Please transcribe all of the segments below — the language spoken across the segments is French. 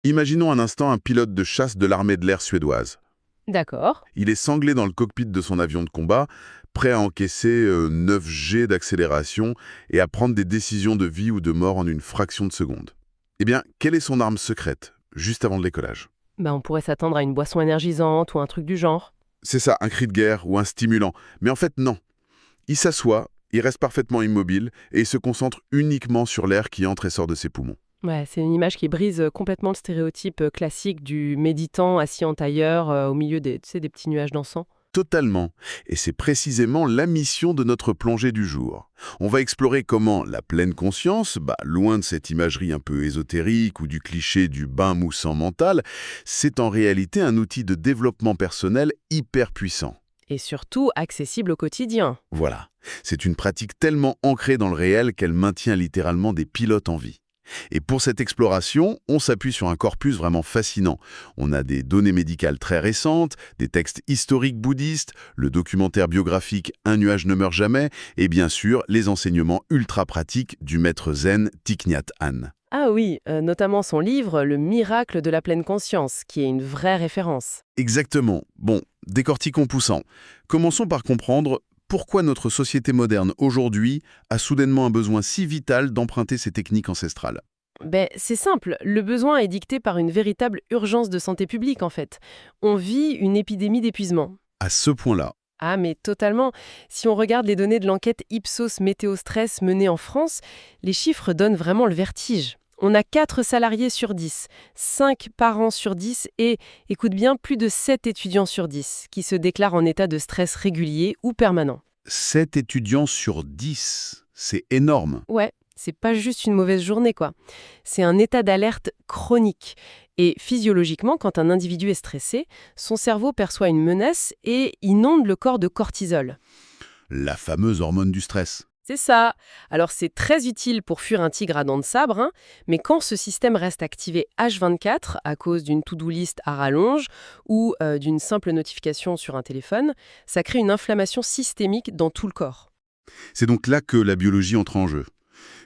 Imaginons un instant un pilote de chasse de l'armée de l'air suédoise. D'accord. Il est sanglé dans le cockpit de son avion de combat, prêt à encaisser 9 G d'accélération et à prendre des décisions de vie ou de mort en une fraction de seconde. Eh bien, quelle est son arme secrète, juste avant le décollage? On pourrait s'attendre à une boisson énergisante ou un truc du genre. C'est ça, un cri de guerre ou un stimulant. Mais en fait, non. Il s'assoit, il reste parfaitement immobile et il se concentre uniquement sur l'air qui entre et sort de ses poumons. Ouais, c'est une image qui brise complètement le stéréotype classique du méditant assis en tailleur au milieu des, tu sais, des petits nuages d'encens. Totalement. Et c'est précisément la mission de notre plongée du jour. On va explorer comment la pleine conscience, loin de cette imagerie un peu ésotérique ou du cliché du bain moussant mental, c'est en réalité un outil de développement personnel hyper puissant. Et surtout accessible au quotidien. Voilà. C'est une pratique tellement ancrée dans le réel qu'elle maintient littéralement des pilotes en vie. Et pour cette exploration, on s'appuie sur un corpus vraiment fascinant. On a des données médicales très récentes, des textes historiques bouddhistes, le documentaire biographique Un nuage ne meurt jamais, et bien sûr, les enseignements ultra pratiques du maître zen Thich Nhat Hanh. Ah oui, notamment son livre Le miracle de la pleine conscience, qui est une vraie référence. Exactement. Bon, décortiquons poussant. Commençons par comprendre pourquoi notre société moderne aujourd'hui a soudainement un besoin si vital d'emprunter ces techniques ancestrales. C'est simple, le besoin est dicté par une véritable urgence de santé publique en fait. On vit une épidémie d'épuisement. À ce point-là, Ah mais totalement. Si on regarde les données de l'enquête Ipsos Météo Stress menée en France, les chiffres donnent vraiment le vertige. On a 4 salariés sur 10, 5 parents sur 10 et, écoute bien, plus de 7 étudiants sur 10 qui se déclarent en état de stress régulier ou permanent. 7 étudiants sur 10, c'est énorme. Ouais, c'est pas juste une mauvaise journée quoi. C'est un état d'alerte chronique. Et physiologiquement, quand un individu est stressé, son cerveau perçoit une menace et inonde le corps de cortisol. La fameuse hormone du stress. C'est ça. Alors c'est très utile pour fuir un tigre à dents de sabre, hein, mais quand ce système reste activé H24 à cause d'une to-do list à rallonge ou d'une simple notification sur un téléphone, ça crée une inflammation systémique dans tout le corps. C'est donc là que la biologie entre en jeu.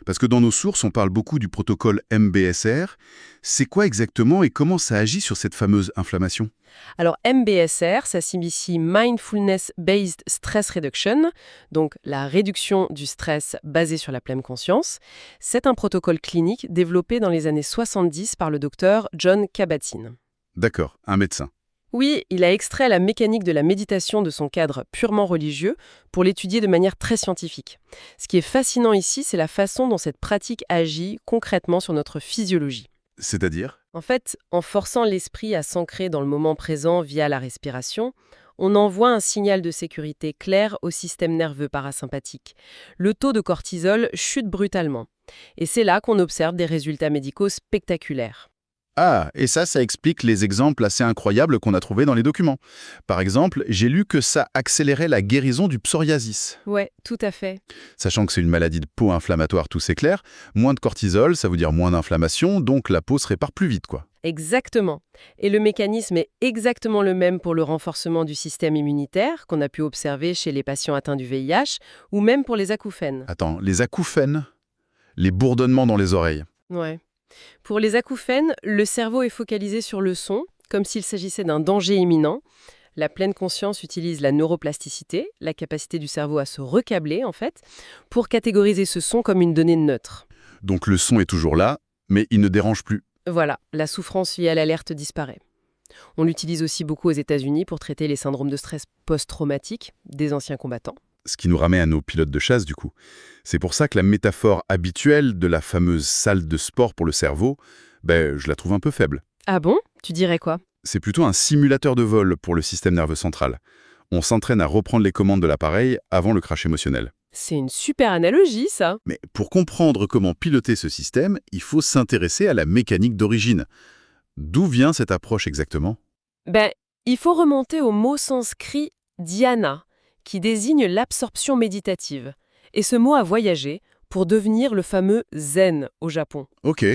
Parce que dans nos sources, on parle beaucoup du protocole MBSR. C'est quoi exactement et comment ça agit sur cette fameuse inflammation? Alors MBSR, ça signifie Mindfulness Based Stress Reduction, donc la réduction du stress basée sur la pleine conscience. C'est un protocole clinique développé dans les années 70 par le docteur John Kabat-Zinn. D'accord, un médecin. Oui, il a extrait la mécanique de la méditation de son cadre purement religieux pour l'étudier de manière très scientifique. Ce qui est fascinant ici, c'est la façon dont cette pratique agit concrètement sur notre physiologie. C'est-à-dire? En fait, en forçant l'esprit à s'ancrer dans le moment présent via la respiration, on envoie un signal de sécurité clair au système nerveux parasympathique. Le taux de cortisol chute brutalement. Et c'est là qu'on observe des résultats médicaux spectaculaires. Ah, et ça explique les exemples assez incroyables qu'on a trouvés dans les documents. Par exemple, j'ai lu que ça accélérait la guérison du psoriasis. Ouais, tout à fait. Sachant que c'est une maladie de peau inflammatoire, tout c'est clair, moins de cortisol, ça veut dire moins d'inflammation, donc la peau se répare plus vite, quoi. Exactement. Et le mécanisme est exactement le même pour le renforcement du système immunitaire qu'on a pu observer chez les patients atteints du VIH ou même pour les acouphènes. Attends, les acouphènes? Les bourdonnements dans les oreilles. Ouais. Pour les acouphènes, le cerveau est focalisé sur le son, comme s'il s'agissait d'un danger imminent. La pleine conscience utilise la neuroplasticité, la capacité du cerveau à se recabler en fait, pour catégoriser ce son comme une donnée neutre. Donc le son est toujours là, mais il ne dérange plus. Voilà, la souffrance liée à l'alerte disparaît. On l'utilise aussi beaucoup aux États-Unis pour traiter les syndromes de stress post-traumatiques des anciens combattants. Ce qui nous ramène à nos pilotes de chasse, du coup. C'est pour ça que la métaphore habituelle de la fameuse salle de sport pour le cerveau, je la trouve un peu faible. Ah bon? Tu dirais quoi? C'est plutôt un simulateur de vol pour le système nerveux central. On s'entraîne à reprendre les commandes de l'appareil avant le crash émotionnel. C'est une super analogie, ça. Mais pour comprendre comment piloter ce système, il faut s'intéresser à la mécanique d'origine. D'où vient cette approche exactement? Il faut remonter au mot sanskrit dhyana, qui désigne l'absorption méditative. Et ce mot a voyagé pour devenir le fameux zen au Japon. Ok.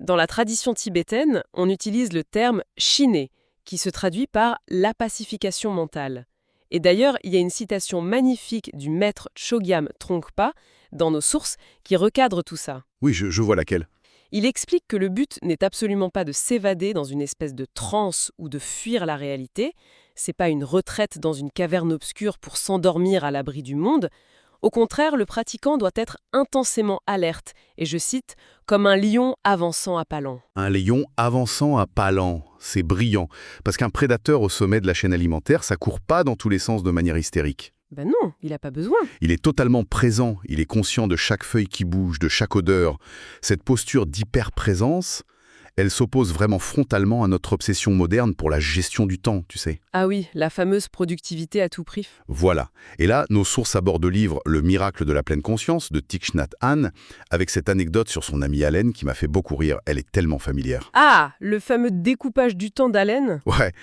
Dans la tradition tibétaine, on utilise le terme shiné, qui se traduit par la pacification mentale. Et d'ailleurs, il y a une citation magnifique du maître Chogyam Trungpa dans nos sources qui recadre tout ça. Oui, je vois laquelle. Il explique que le but n'est absolument pas de s'évader dans une espèce de transe ou de fuir la réalité. C'est pas une retraite dans une caverne obscure pour s'endormir à l'abri du monde. Au contraire, le pratiquant doit être intensément alerte, et je cite, « comme un lion avançant à pas lents ». Un lion avançant à pas lents, c'est brillant, parce qu'un prédateur au sommet de la chaîne alimentaire, ça court pas dans tous les sens de manière hystérique. Ben non, il n'a pas besoin. Il est totalement présent, il est conscient de chaque feuille qui bouge, de chaque odeur. Cette posture d'hyper-présence, elle s'oppose vraiment frontalement à notre obsession moderne pour la gestion du temps, tu sais. Ah oui, la fameuse productivité à tout prix. Voilà. Et là, nos sources abordent le livre « Le miracle de la pleine conscience » de Thich Nhat Hanh, avec cette anecdote sur son amie Allen qui m'a fait beaucoup rire. Elle est tellement familière. Ah, le fameux découpage du temps d'Allen. Ouais.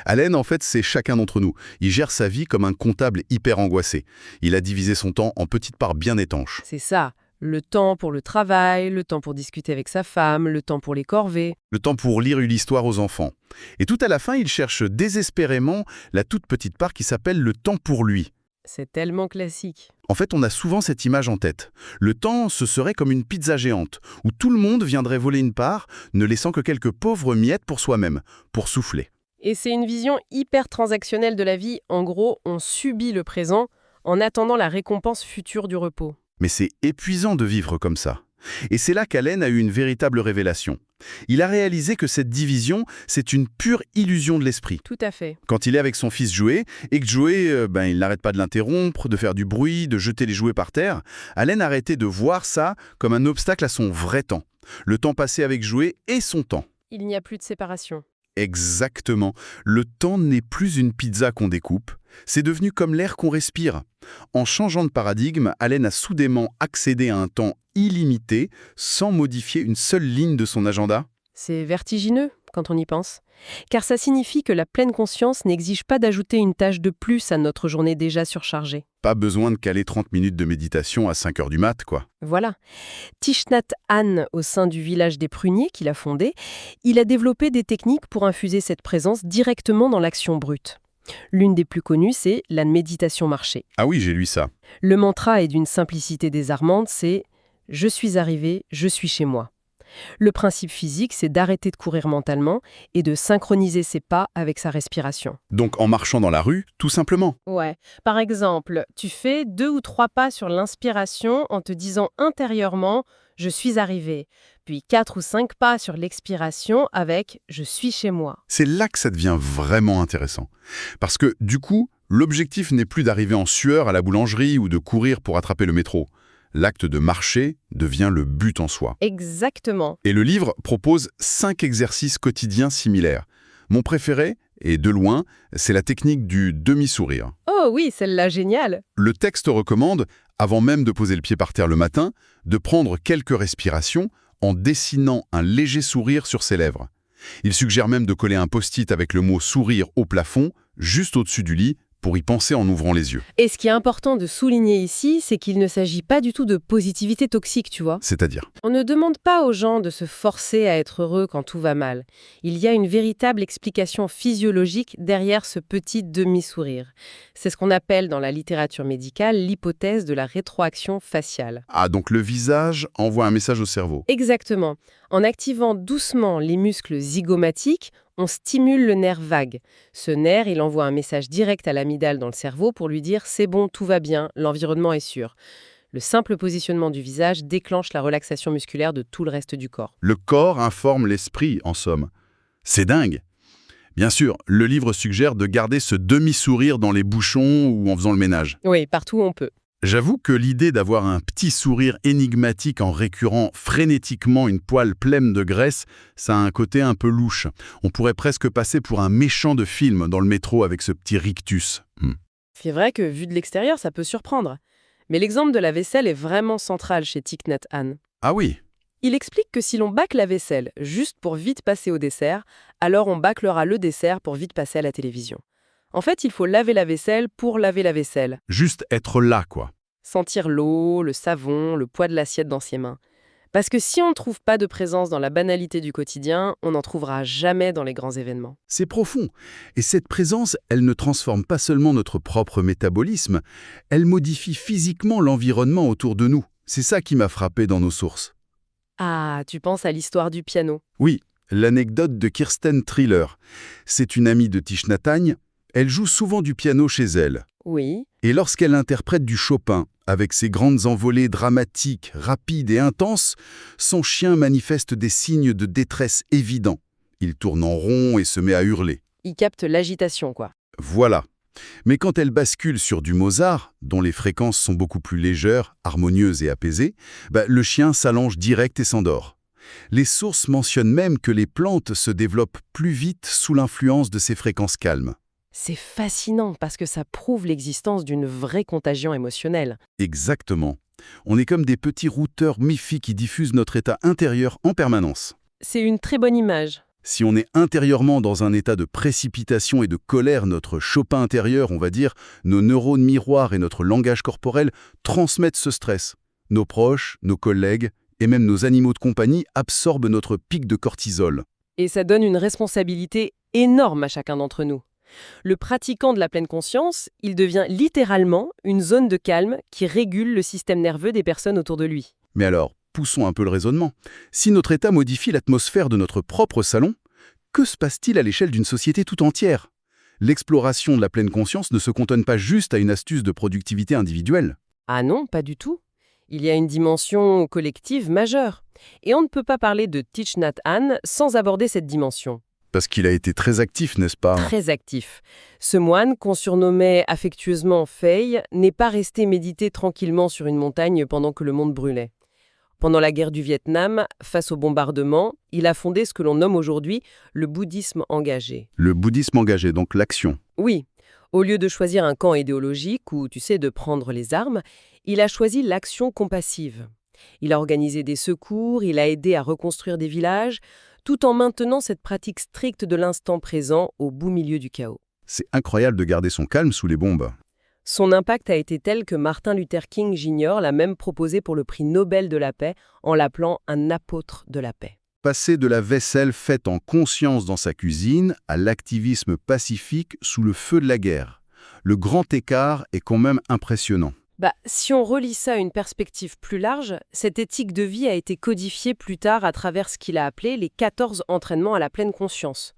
Allen, en fait, c'est chacun d'entre nous. Il gère sa vie comme un comptable hyper angoissé. Il a divisé son temps en petites parts bien étanches. C'est ça. Le temps pour le travail, le temps pour discuter avec sa femme, le temps pour les corvées. Le temps pour lire une histoire aux enfants. Et tout à la fin, il cherche désespérément la toute petite part qui s'appelle le temps pour lui. C'est tellement classique. En fait, on a souvent cette image en tête. Le temps, ce serait comme une pizza géante, où tout le monde viendrait voler une part, ne laissant que quelques pauvres miettes pour soi-même, pour souffler. Et c'est une vision hyper transactionnelle de la vie. En gros, on subit le présent en attendant la récompense future du repos. Mais c'est épuisant de vivre comme ça. Et c'est là qu'Allen a eu une véritable révélation. Il a réalisé que cette division, c'est une pure illusion de l'esprit. Tout à fait. Quand il est avec son fils Joey, et que Joey, il n'arrête pas de l'interrompre, de faire du bruit, de jeter les jouets par terre, Allen a arrêté de voir ça comme un obstacle à son vrai temps. Le temps passé avec Joey et son temps. Il n'y a plus de séparation. Exactement. Le temps n'est plus une pizza qu'on découpe, c'est devenu comme l'air qu'on respire. En changeant de paradigme, Allen a soudainement accédé à un temps illimité sans modifier une seule ligne de son agenda. C'est vertigineux quand on y pense. Car ça signifie que la pleine conscience n'exige pas d'ajouter une tâche de plus à notre journée déjà surchargée. Pas besoin de caler 30 minutes de méditation à 5 heures du mat, quoi. Voilà. Thich Nhat Hanh, au sein du village des pruniers qu'il a fondé, il a développé des techniques pour infuser cette présence directement dans l'action brute. L'une des plus connues, c'est la méditation marchée. Ah oui, j'ai lu ça. Le mantra est d'une simplicité désarmante, c'est « Je suis arrivé, je suis chez moi ». Le principe physique, c'est d'arrêter de courir mentalement et de synchroniser ses pas avec sa respiration. Donc en marchant dans la rue, tout simplement. Ouais. Par exemple, tu fais 2 ou 3 pas sur l'inspiration en te disant intérieurement « Je suis arrivé », puis 4 ou 5 pas sur l'expiration avec « Je suis chez moi ». C'est là que ça devient vraiment intéressant. Parce que, du coup, l'objectif n'est plus d'arriver en sueur à la boulangerie ou de courir pour attraper le métro. L'acte de marcher devient le but en soi. Exactement. Et le livre propose 5 exercices quotidiens similaires. Mon préféré, et de loin, c'est la technique du demi-sourire. Oh oui, celle-là, géniale. Le texte recommande, avant même de poser le pied par terre le matin, de prendre quelques respirations en dessinant un léger sourire sur ses lèvres. Il suggère même de coller un post-it avec le mot « sourire » au plafond, juste au-dessus du lit, pour y penser en ouvrant les yeux. Et ce qui est important de souligner ici, c'est qu'il ne s'agit pas du tout de positivité toxique, tu vois. C'est-à-dire ? On ne demande pas aux gens de se forcer à être heureux quand tout va mal. Il y a une véritable explication physiologique derrière ce petit demi-sourire. C'est ce qu'on appelle dans la littérature médicale l'hypothèse de la rétroaction faciale. Ah, donc le visage envoie un message au cerveau. Exactement. En activant doucement les muscles zygomatiques, on stimule le nerf vague. Ce nerf, il envoie un message direct à l'amygdale dans le cerveau pour lui dire « c'est bon, tout va bien, l'environnement est sûr ». Le simple positionnement du visage déclenche la relaxation musculaire de tout le reste du corps. Le corps informe l'esprit, en somme. C'est dingue. Bien sûr, le livre suggère de garder ce demi-sourire dans les bouchons ou en faisant le ménage. Oui, partout où on peut. J'avoue que l'idée d'avoir un petit sourire énigmatique en récurant frénétiquement une poêle pleine de graisse, ça a un côté un peu louche. On pourrait presque passer pour un méchant de film dans le métro avec ce petit rictus. C'est vrai que vu de l'extérieur, ça peut surprendre. Mais l'exemple de la vaisselle est vraiment central chez Thich Nhat Hanh. Ah oui. Il explique que si l'on bâcle la vaisselle juste pour vite passer au dessert, alors on bâclera le dessert pour vite passer à la télévision. En fait, il faut laver la vaisselle pour laver la vaisselle. Juste être là, quoi. Sentir l'eau, le savon, le poids de l'assiette dans ses mains. Parce que si on ne trouve pas de présence dans la banalité du quotidien, on n'en trouvera jamais dans les grands événements. C'est profond. Et cette présence, elle ne transforme pas seulement notre propre métabolisme, elle modifie physiquement l'environnement autour de nous. C'est ça qui m'a frappé dans nos sources. Ah, tu penses à l'histoire du piano. Oui, l'anecdote de Kirsten Triller. C'est une amie de Thich Nhat Hanh. Elle joue souvent du piano chez elle. Oui. Et lorsqu'elle interprète du Chopin, avec ses grandes envolées dramatiques, rapides et intenses, son chien manifeste des signes de détresse évidents. Il tourne en rond et se met à hurler. Il capte l'agitation, quoi. Voilà. Mais quand elle bascule sur du Mozart, dont les fréquences sont beaucoup plus légères, harmonieuses et apaisées, le chien s'allonge direct et s'endort. Les sources mentionnent même que les plantes se développent plus vite sous l'influence de ces fréquences calmes. C'est fascinant parce que ça prouve l'existence d'une vraie contagion émotionnelle. Exactement. On est comme des petits routeurs MIFI qui diffusent notre état intérieur en permanence. C'est une très bonne image. Si on est intérieurement dans un état de précipitation et de colère, notre Chopin intérieur, on va dire, nos neurones miroirs et notre langage corporel transmettent ce stress. Nos proches, nos collègues et même nos animaux de compagnie absorbent notre pic de cortisol. Et ça donne une responsabilité énorme à chacun d'entre nous. Le pratiquant de la pleine conscience, il devient littéralement une zone de calme qui régule le système nerveux des personnes autour de lui. Mais alors, poussons un peu le raisonnement. Si notre état modifie l'atmosphère de notre propre salon, que se passe-t-il à l'échelle d'une société tout entière? L'exploration de la pleine conscience ne se cantonne pas juste à une astuce de productivité individuelle. Ah non, pas du tout. Il y a une dimension collective majeure. Et on ne peut pas parler de Thich Nhat Hanh sans aborder cette dimension. Parce qu'il a été très actif, n'est-ce pas? Très actif. Ce moine, qu'on surnommait affectueusement Fei, n'est pas resté méditer tranquillement sur une montagne pendant que le monde brûlait. Pendant la guerre du Vietnam, face au bombardement, il a fondé ce que l'on nomme aujourd'hui le bouddhisme engagé. Le bouddhisme engagé, donc l'action. Oui, au lieu de choisir un camp idéologique ou, tu sais, de prendre les armes, il a choisi l'action compassive. Il a organisé des secours, il a aidé à reconstruire des villages, tout en maintenant cette pratique stricte de l'instant présent au beau milieu du chaos. C'est incroyable de garder son calme sous les bombes. Son impact a été tel que Martin Luther King Jr. l'a même proposé pour le prix Nobel de la paix en l'appelant un apôtre de la paix. Passer de la vaisselle faite en conscience dans sa cuisine à l'activisme pacifique sous le feu de la guerre. Le grand écart est quand même impressionnant. Si on relie ça à une perspective plus large, cette éthique de vie a été codifiée plus tard à travers ce qu'il a appelé les 14 entraînements à la pleine conscience.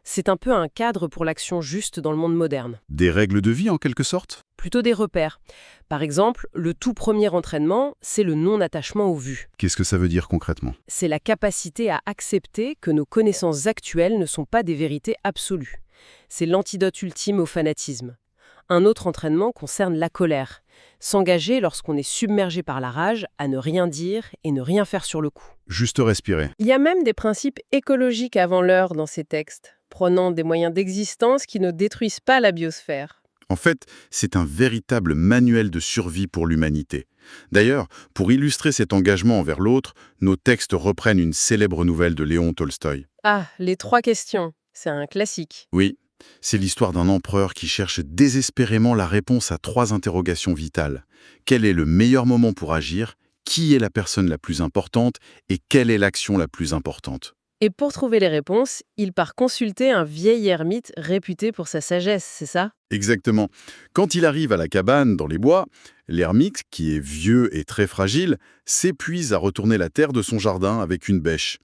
C'est un peu un cadre pour l'action juste dans le monde moderne. Des règles de vie en quelque sorte? Plutôt des repères. Par exemple, le tout premier entraînement, c'est le non-attachement aux vues. Qu'est-ce que ça veut dire concrètement? C'est la capacité à accepter que nos connaissances actuelles ne sont pas des vérités absolues. C'est l'antidote ultime au fanatisme. Un autre entraînement concerne la colère. S'engager lorsqu'on est submergé par la rage à ne rien dire et ne rien faire sur le coup. Juste respirer. Il y a même des principes écologiques avant l'heure dans ces textes, prenant des moyens d'existence qui ne détruisent pas la biosphère. En fait, c'est un véritable manuel de survie pour l'humanité. D'ailleurs, pour illustrer cet engagement envers l'autre, nos textes reprennent une célèbre nouvelle de Léon Tolstoï. Ah, les 3 questions, c'est un classique. Oui, c'est l'histoire d'un empereur qui cherche désespérément la réponse à 3 interrogations vitales. Quel est le meilleur moment pour agir? Qui est la personne la plus importante? Et quelle est l'action la plus importante? Et pour trouver les réponses, il part consulter un vieil ermite réputé pour sa sagesse, c'est ça? Exactement. Quand il arrive à la cabane dans les bois, l'ermite, qui est vieux et très fragile, s'épuise à retourner la terre de son jardin avec une bêche.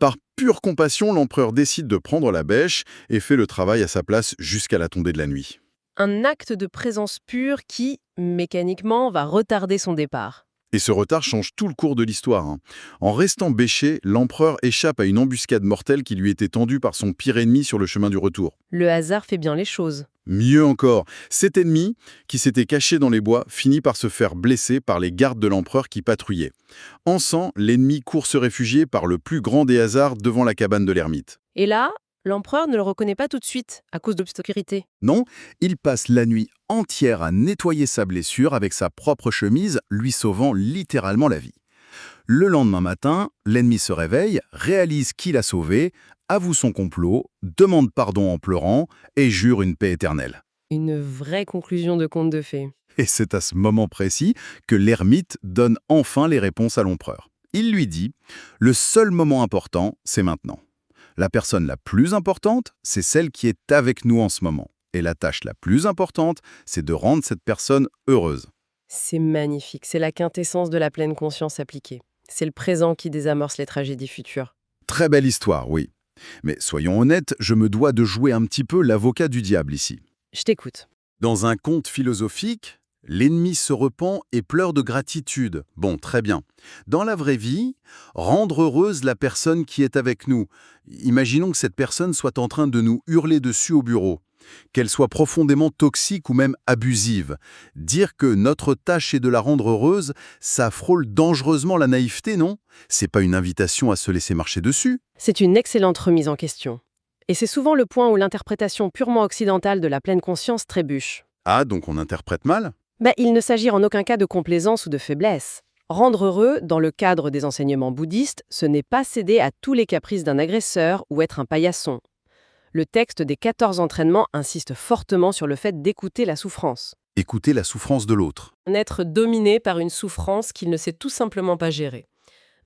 Par pure compassion, l'empereur décide de prendre la bêche et fait le travail à sa place jusqu'à la tombée de la nuit. Un acte de présence pure qui, mécaniquement, va retarder son départ. Et ce retard change tout le cours de l'histoire. En restant bêché, l'empereur échappe à une embuscade mortelle qui lui était tendue par son pire ennemi sur le chemin du retour. Le hasard fait bien les choses. Mieux encore, cet ennemi, qui s'était caché dans les bois, finit par se faire blesser par les gardes de l'empereur qui patrouillaient. En sang, l'ennemi court se réfugier par le plus grand des hasards devant la cabane de l'ermite. Et là, l'empereur ne le reconnaît pas tout de suite, à cause d'obscurité. Non, il passe la nuit entière à nettoyer sa blessure avec sa propre chemise, lui sauvant littéralement la vie. Le lendemain matin, l'ennemi se réveille, réalise qu'il a sauvé, avoue son complot, demande pardon en pleurant et jure une paix éternelle. Une vraie conclusion de conte de fées. Et c'est à ce moment précis que l'ermite donne enfin les réponses à l'empereur. Il lui dit « Le seul moment important, c'est maintenant. La personne la plus importante, c'est celle qui est avec nous en ce moment. Et la tâche la plus importante, c'est de rendre cette personne heureuse. » C'est magnifique, c'est la quintessence de la pleine conscience appliquée. C'est le présent qui désamorce les tragédies futures. Très belle histoire, oui. Mais soyons honnêtes, je me dois de jouer un petit peu l'avocat du diable ici. Je t'écoute. Dans un conte philosophique, l'ennemi se repent et pleure de gratitude. Bon, très bien. Dans la vraie vie, rendre heureuse la personne qui est avec nous. Imaginons que cette personne soit en train de nous hurler dessus au bureau, qu'elle soit profondément toxique ou même abusive. Dire que notre tâche est de la rendre heureuse, ça frôle dangereusement la naïveté, non? C'est pas une invitation à se laisser marcher dessus. C'est une excellente remise en question. Et c'est souvent le point où l'interprétation purement occidentale de la pleine conscience trébuche. Ah, donc on interprète mal? Il ne s'agit en aucun cas de complaisance ou de faiblesse. Rendre heureux, dans le cadre des enseignements bouddhistes, ce n'est pas céder à tous les caprices d'un agresseur ou être un paillasson. Le texte des 14 entraînements insiste fortement sur le fait d'écouter la souffrance. Écouter la souffrance de l'autre. N'être dominé par une souffrance qu'il ne sait tout simplement pas gérer.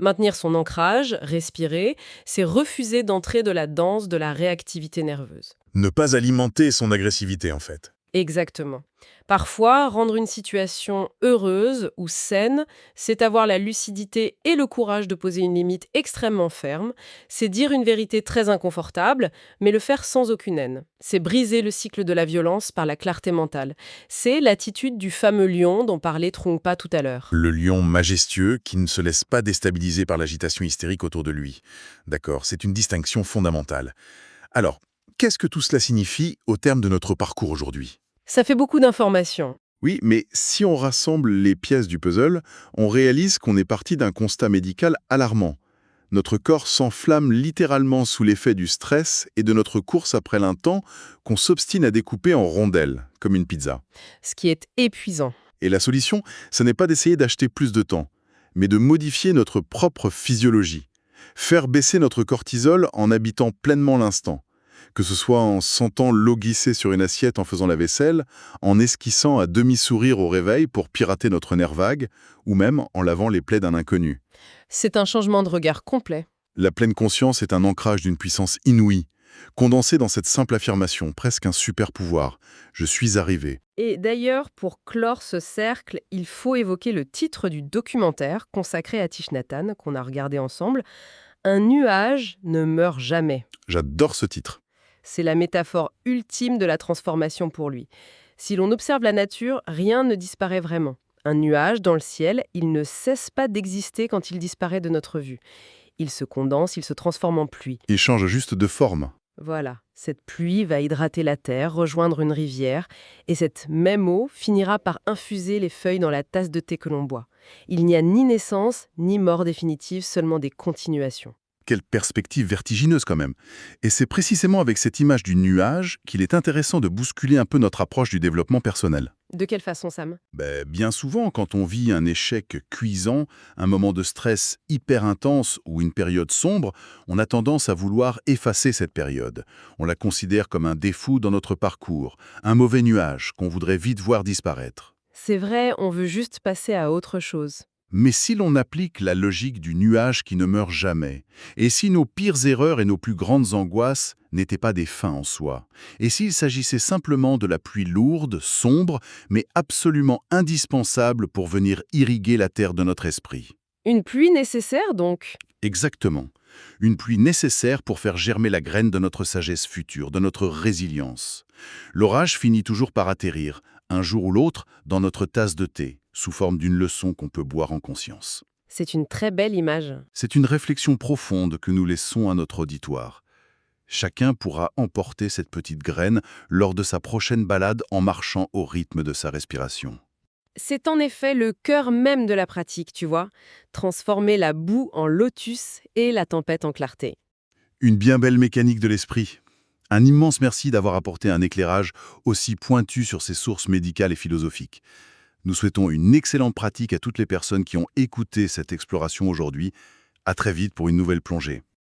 Maintenir son ancrage, respirer, c'est refuser d'entrer de la danse de la réactivité nerveuse. Ne pas alimenter son agressivité, en fait. Exactement. Parfois, rendre une situation heureuse ou saine, c'est avoir la lucidité et le courage de poser une limite extrêmement ferme, c'est dire une vérité très inconfortable, mais le faire sans aucune haine. C'est briser le cycle de la violence par la clarté mentale. C'est l'attitude du fameux lion dont parlait Trungpa tout à l'heure. Le lion majestueux qui ne se laisse pas déstabiliser par l'agitation hystérique autour de lui. D'accord, c'est une distinction fondamentale. Alors, qu'est-ce que tout cela signifie au terme de notre parcours aujourd'hui ? Ça fait beaucoup d'informations. Oui, mais si on rassemble les pièces du puzzle, on réalise qu'on est parti d'un constat médical alarmant. Notre corps s'enflamme littéralement sous l'effet du stress et de notre course après un temps qu'on s'obstine à découper en rondelles, comme une pizza. Ce qui est épuisant. Et la solution, ce n'est pas d'essayer d'acheter plus de temps, mais de modifier notre propre physiologie. Faire baisser notre cortisol en habitant pleinement l'instant. Que ce soit en sentant l'eau glisser sur une assiette en faisant la vaisselle, en esquissant à demi-sourire au réveil pour pirater notre nerf vague, ou même en lavant les plaies d'un inconnu. C'est un changement de regard complet. La pleine conscience est un ancrage d'une puissance inouïe, condensée dans cette simple affirmation, presque un super pouvoir. Je suis arrivé. Et d'ailleurs, pour clore ce cercle, il faut évoquer le titre du documentaire consacré à Thich Nhat Hanh qu'on a regardé ensemble. Un nuage ne meurt jamais. J'adore ce titre. C'est la métaphore ultime de la transformation pour lui. Si l'on observe la nature, rien ne disparaît vraiment. Un nuage dans le ciel, il ne cesse pas d'exister quand il disparaît de notre vue. Il se condense, il se transforme en pluie. Il change juste de forme. Voilà, cette pluie va hydrater la terre, rejoindre une rivière, et cette même eau finira par infuser les feuilles dans la tasse de thé que l'on boit. Il n'y a ni naissance, ni mort définitive, seulement des continuations. Quelle perspective vertigineuse quand même. Et c'est précisément avec cette image du nuage qu'il est intéressant de bousculer un peu notre approche du développement personnel. De quelle façon, Sam ? Bien souvent, quand on vit un échec cuisant, un moment de stress hyper intense ou une période sombre, on a tendance à vouloir effacer cette période. On la considère comme un défaut dans notre parcours, un mauvais nuage qu'on voudrait vite voir disparaître. C'est vrai, on veut juste passer à autre chose. Mais si l'on applique la logique du nuage qui ne meurt jamais, et si nos pires erreurs et nos plus grandes angoisses n'étaient pas des fins en soi, et s'il s'agissait simplement de la pluie lourde, sombre, mais absolument indispensable pour venir irriguer la terre de notre esprit. Une pluie nécessaire, donc ? Exactement. Une pluie nécessaire pour faire germer la graine de notre sagesse future, de notre résilience. L'orage finit toujours par atterrir, un jour ou l'autre, dans notre tasse de thé, sous forme d'une leçon qu'on peut boire en conscience. C'est une très belle image. C'est une réflexion profonde que nous laissons à notre auditoire. Chacun pourra emporter cette petite graine lors de sa prochaine balade en marchant au rythme de sa respiration. C'est en effet le cœur même de la pratique, tu vois. Transformer la boue en lotus et la tempête en clarté. Une bien belle mécanique de l'esprit. Un immense merci d'avoir apporté un éclairage aussi pointu sur ces sources médicales et philosophiques. Nous souhaitons une excellente pratique à toutes les personnes qui ont écouté cette exploration aujourd'hui. À très vite pour une nouvelle plongée.